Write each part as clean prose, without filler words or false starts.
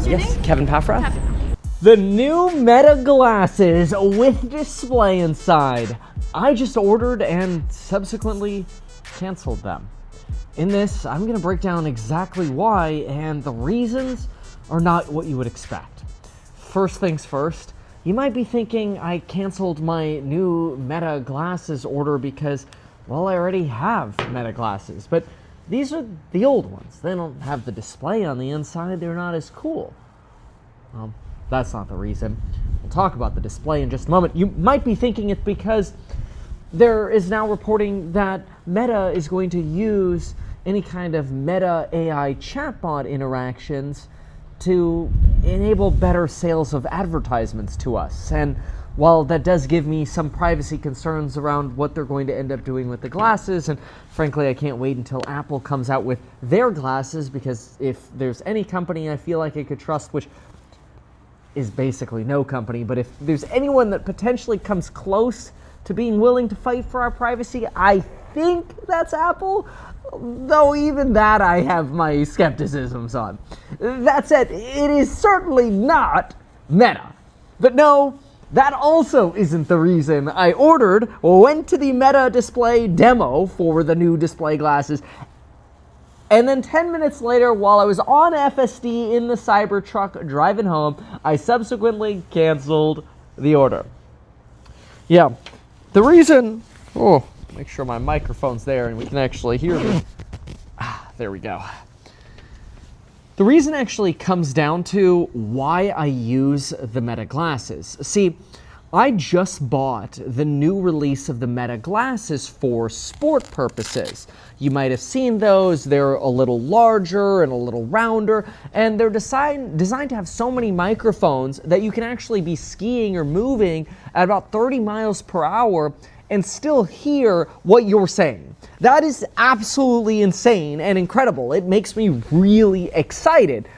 was your name? Kevin Paffrath. Kevin. The new Meta glasses with display inside. I just ordered and subsequently canceled them. In this, I'm going to break down exactly why, and the reasons are not what you would expect. First things first, you might be thinking I canceled my new Meta glasses order because, well, I already have Meta glasses, but these are the old ones. They don't have the display on the inside. They're not as cool. Well, that's not the reason. We'll talk about the display in just a moment. You might be thinking it's because there is now reporting that Meta is going to use any kind of Meta AI chatbot interactions to enable better sales of advertisements to us. And while that does give me some privacy concerns around what they're going to end up doing with the glasses, and frankly, I can't wait until Apple comes out with their glasses, because if there's any company I feel like I could trust, which is basically no company, but if there's anyone that potentially comes close to being willing to fight for our privacy, I think that's Apple. Though even that I have my skepticisms on. That said, it is certainly not Meta. But no, that also isn't the reason I ordered or went to the Meta display demo for the new display glasses. And then 10 minutes later, while I was on FSD in the Cybertruck driving home, I subsequently canceled the order. Yeah, the reason... Oh, make sure my microphone's there and we can actually hear me. There we go. The reason actually comes down to why I use the Meta glasses. See, I just bought the new release of the Meta glasses for sport purposes. You might have seen those. They're a little larger and a little rounder, and they're designed to have so many microphones that you can actually be skiing or moving at about 30 miles per hour and still hear what you're saying. That is absolutely insane and incredible. It makes me really excited.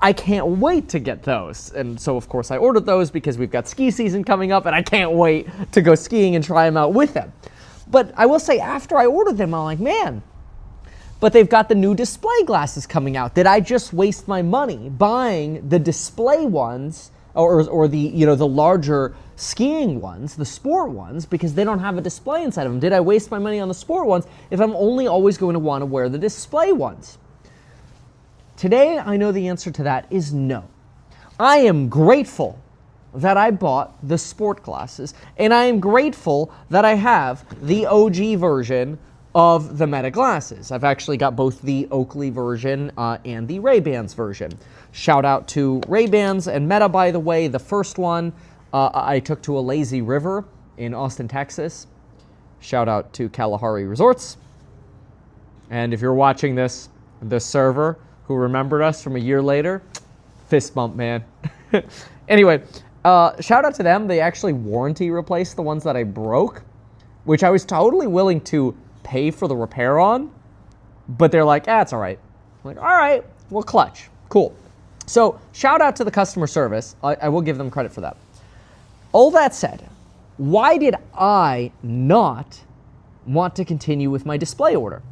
I can't wait to get those. And so, of course, I ordered those because we've got ski season coming up and I can't wait to go skiing and try them out with them. But I will say, after I ordered them, I'm like, man, but they've got the new display glasses coming out. Did I just waste my money buying the display ones or the, you know, the larger skiing ones, the sport ones, because they don't have a display inside of them? Did I waste my money on the sport ones if I'm only always going to want to wear the display ones? Today, I know the answer to that is no. I am grateful that I bought the sport glasses, and I am grateful that I have the OG version of the Meta glasses. I've actually got both the Oakley version and the Ray-Bans version. Shout out to Ray-Bans and Meta, by the way. The first one I took to a lazy river in Austin, Texas. Shout out to Kalahari Resorts. And if you're watching this, the server who remembered us from a year later, fist bump, man. Anyway, shout out to them. They actually warranty replaced the ones that I broke, which I was totally willing to pay for the repair on, but they're like, it's all right. I'm like, all right, well, clutch, cool. So shout out to the customer service. I will give them credit for that. All that said, why did I not want to continue with my display order?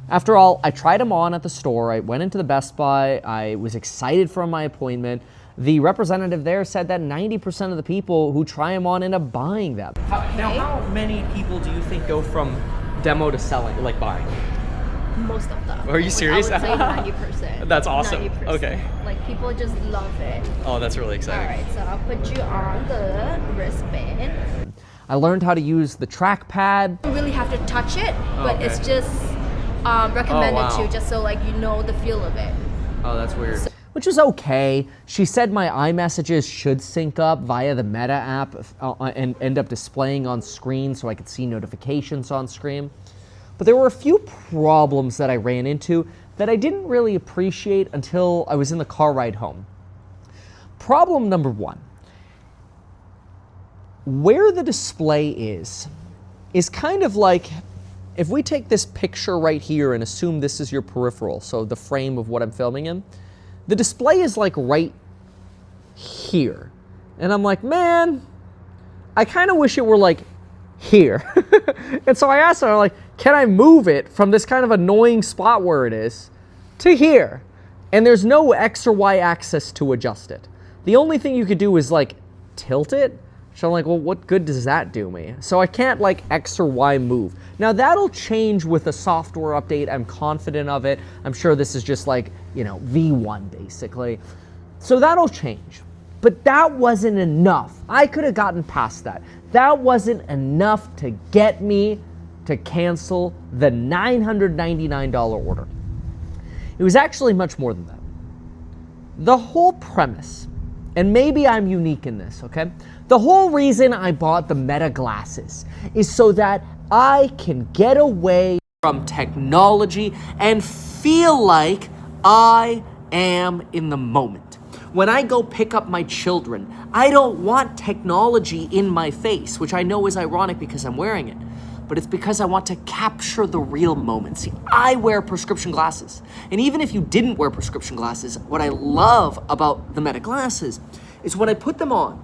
After all, I tried them on at the store. I went into the Best Buy. I was excited for my appointment. The representative there said that 90% of the people who try them on end up buying them. Now, how many people do you think go from demo to selling, like buying? Most of them. Are you serious? I would say 90%. That's awesome. 90%. Okay. Like, people just love it. Oh, that's really exciting. All right, so I'll put you on the wristband. I learned how to use the trackpad. You really have to touch it, but okay. it's just recommended wow. to, just so like you know the feel of it. Oh, that's weird. Which was okay. She said my iMessages should sync up via the Meta app and end up displaying on screen so I could see notifications on screen. But there were a few problems that I ran into that I didn't really appreciate until I was in the car ride home. Problem number one. Where the display is kind of like, if we take this picture right here and assume this is your peripheral, so the frame of what I'm filming in, the display is like right here. And I'm like, man, I kind of wish it were like here. And so I asked her, like, can I move it from this kind of annoying spot where it is to here? And there's no X or Y axis to adjust it. The only thing you could do is like tilt it. So I'm like, well, what good does that do me? So I can't like X or Y move. Now that'll change with a software update. I'm confident of it. I'm sure this is just like, V1 basically. So that'll change. But that wasn't enough. I could have gotten past that. That wasn't enough to get me to cancel the $999 order. It was actually much more than that. The whole premise, and maybe I'm unique in this, okay? The whole reason I bought the Meta glasses is so that I can get away from technology and feel like I am in the moment. When I go pick up my children, I don't want technology in my face, which I know is ironic because I'm wearing it, but it's because I want to capture the real moment. See, I wear prescription glasses, and even if you didn't wear prescription glasses, what I love about the Meta glasses is when I put them on,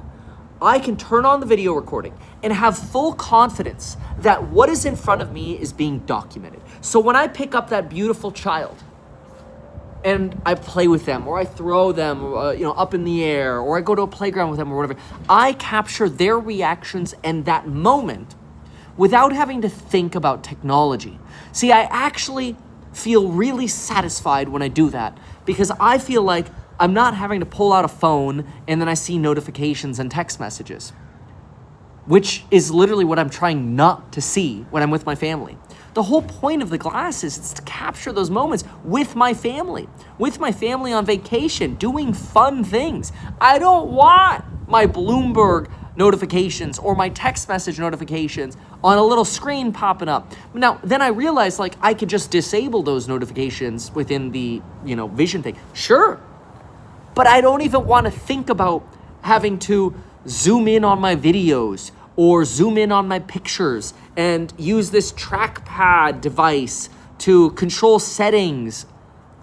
I can turn on the video recording and have full confidence that what is in front of me is being documented. So when I pick up that beautiful child and I play with them, or I throw them, up in the air, or I go to a playground with them or whatever, I capture their reactions and that moment without having to think about technology. See, I actually feel really satisfied when I do that because I feel like I'm not having to pull out a phone and then I see notifications and text messages, which is literally what I'm trying not to see when I'm with my family. The whole point of the glasses is to capture those moments with my family on vacation, doing fun things. I don't want my Bloomberg notifications or my text message notifications on a little screen popping up. Now, then I realized I could just disable those notifications within the, vision thing. Sure, but I don't even want to think about having to zoom in on my videos or zoom in on my pictures and use this trackpad device to control settings.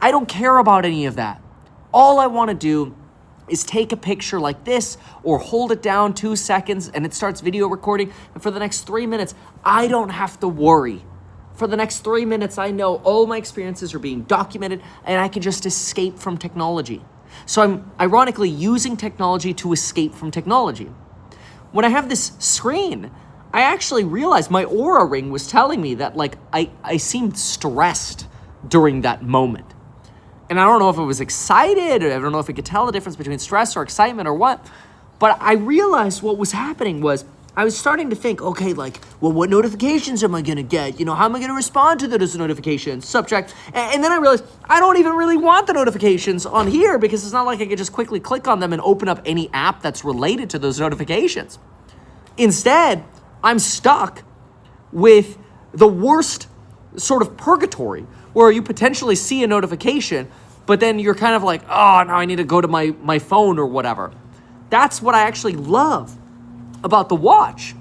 I don't care about any of that. All I want to do is take a picture like this or hold it down 2 seconds and it starts video recording. And for the next 3 minutes, I don't have to worry. For the next 3 minutes, I know all my experiences are being documented and I can just escape from technology. So I'm ironically using technology to escape from technology. When I have this screen, I actually realized my Oura Ring was telling me that I seemed stressed during that moment. And I don't know if I was excited, or I don't know if it could tell the difference between stress or excitement or what, but I realized what was happening was I was starting to think, okay, what notifications am I gonna get? How am I gonna respond to those notifications? Subject. And then I realized I don't even really want the notifications on here because it's not like I could just quickly click on them and open up any app that's related to those notifications. Instead, I'm stuck with the worst sort of purgatory where you potentially see a notification, but then you're kind of like, oh, now I need to go to my phone or whatever. That's what I actually love about the watch.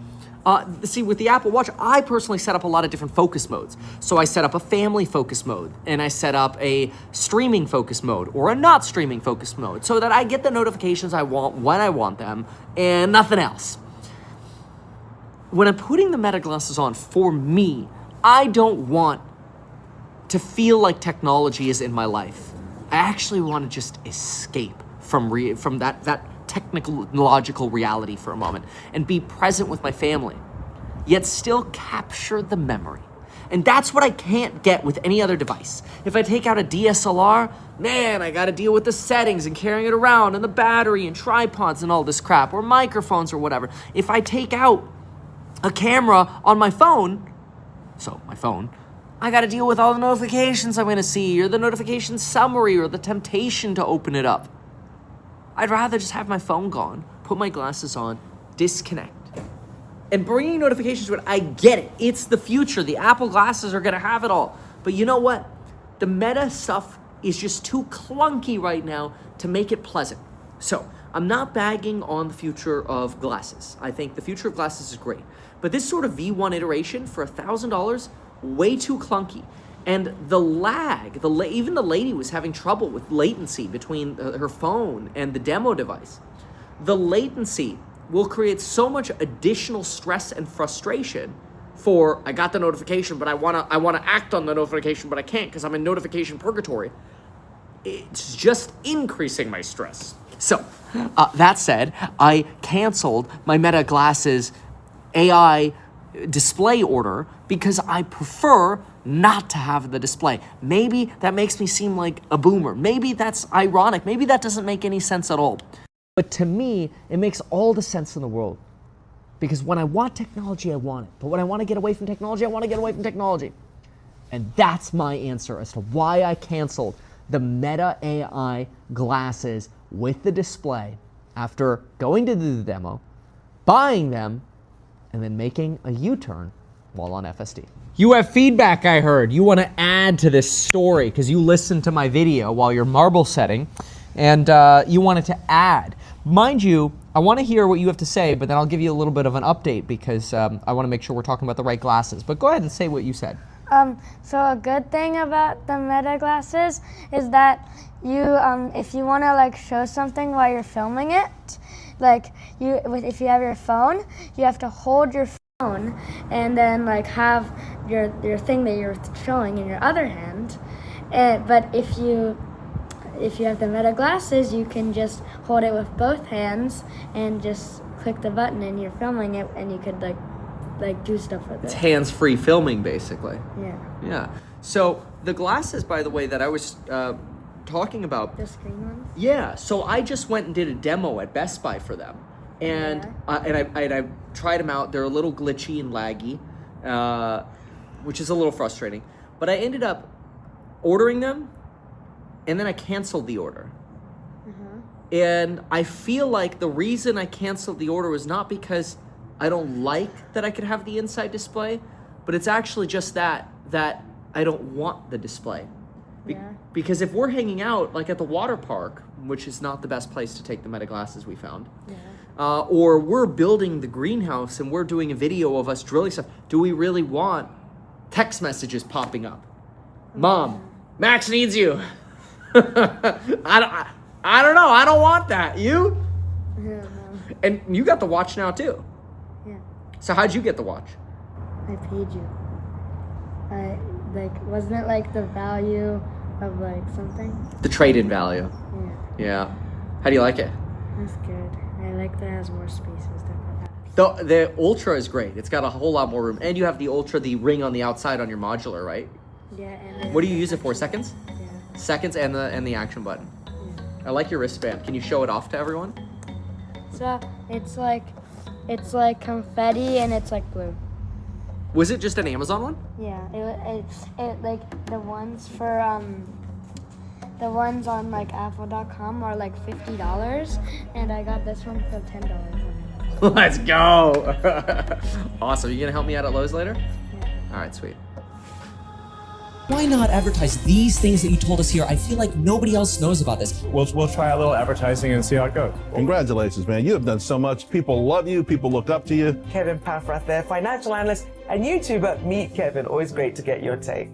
See, with the Apple Watch, I personally set up a lot of different focus modes. So I set up a family focus mode, and I set up a streaming focus mode or a not streaming focus mode so that I get the notifications I want when I want them and nothing else. When I'm putting the Meta glasses on, for me, I don't want to feel like technology is in my life. I actually want to just escape from that technological reality for a moment and be present with my family, yet still capture the memory. And that's what I can't get with any other device. If I take out a DSLR, man, I gotta deal with the settings and carrying it around and the battery and tripods and all this crap, or microphones or whatever. If I take out a camera on my phone, I gotta deal with all the notifications I'm gonna see, or the notification summary, or the temptation to open it up. I'd rather just have my phone gone, put my glasses on, disconnect. And bringing notifications to it, I get it. It's the future. The Apple glasses are gonna have it all. But you know what? The Meta stuff is just too clunky right now to make it pleasant. So I'm not bagging on the future of glasses. I think the future of glasses is great. But this sort of V1 iteration for $1,000, way too clunky. And the lag, even the lady was having trouble with latency between her phone and the demo device. The latency will create so much additional stress and frustration for, I got the notification, but I wanna act on the notification, but I can't because I'm in notification purgatory. it's just increasing my stress. So, that said, I canceled my Meta Glasses AI display order because I prefer not to have the display. Maybe that makes me seem like a boomer. Maybe that's ironic. Maybe that doesn't make any sense at all. But to me, it makes all the sense in the world. Because when I want technology, I want it. But when I want to get away from technology, I want to get away from technology. And that's my answer as to why I canceled the Meta AI glasses with the display after going to do the demo, buying them, and then making a U-turn while on FSD. You have feedback, I heard. You want to add to this story because you listened to my video while you're marble setting, and you wanted to add. Mind you, I want to hear what you have to say, but then I'll give you a little bit of an update because I want to make sure we're talking about the right glasses. But go ahead and say what you said. So a good thing about the Meta glasses is that you, if you want to like show something while you're filming it, like if you have your phone, you have to hold your phone and then like have your thing that you're showing in your other hand. But if you have the Meta glasses, you can just hold it with both hands and just click the button and you're filming it, and you could like do stuff with it. It's hands-free filming, basically. Yeah. Yeah. So the glasses, by the way, that I was talking about. The screen ones? Yeah. So I just went and did a demo at Best Buy for them, and I tried them out. They're a little glitchy and laggy, which is a little frustrating. But I ended up ordering them, and then I canceled the order. And I feel like the reason I canceled the order was not because I don't like that I could have the inside display, but it's actually just that I don't want the display. Because if we're hanging out like at the water park, which is not the best place to take the Meta glasses we found, or we're building the greenhouse and we're doing a video of us drilling stuff, do we really want text messages popping up? Mom, Max needs you. I don't know. I don't want that. You? Yeah, no. And you got the watch now too. Yeah. So how'd you get the watch? I paid you. Wasn't it like the value of like something? The trade-in value. Yeah. Yeah. How do you like it? That's good. I like that it has more space and stuff like that. The Ultra is great. It's got a whole lot more room. And you have the Ultra, the ring on the outside on your modular, right? Yeah. And What do you use it for? Seconds? Yeah. Seconds and the action button. I like your wristband. Can you show it off to everyone? So it's like confetti and it's like blue. Was it just an Amazon one? Yeah. It like the ones for the ones on like Apple.com are like $50, and I got this one for $10. Let's go. Awesome. You gonna help me out at Lowe's later? Yeah. All right, sweet. Why not advertise these things that you told us here? I feel like nobody else knows about this. We'll try a little advertising and see how it goes. Congratulations, man. You have done so much. People love you. People look up to you. Kevin Paffrath there, financial analyst and YouTuber. Meet Kevin. Always great to get your take.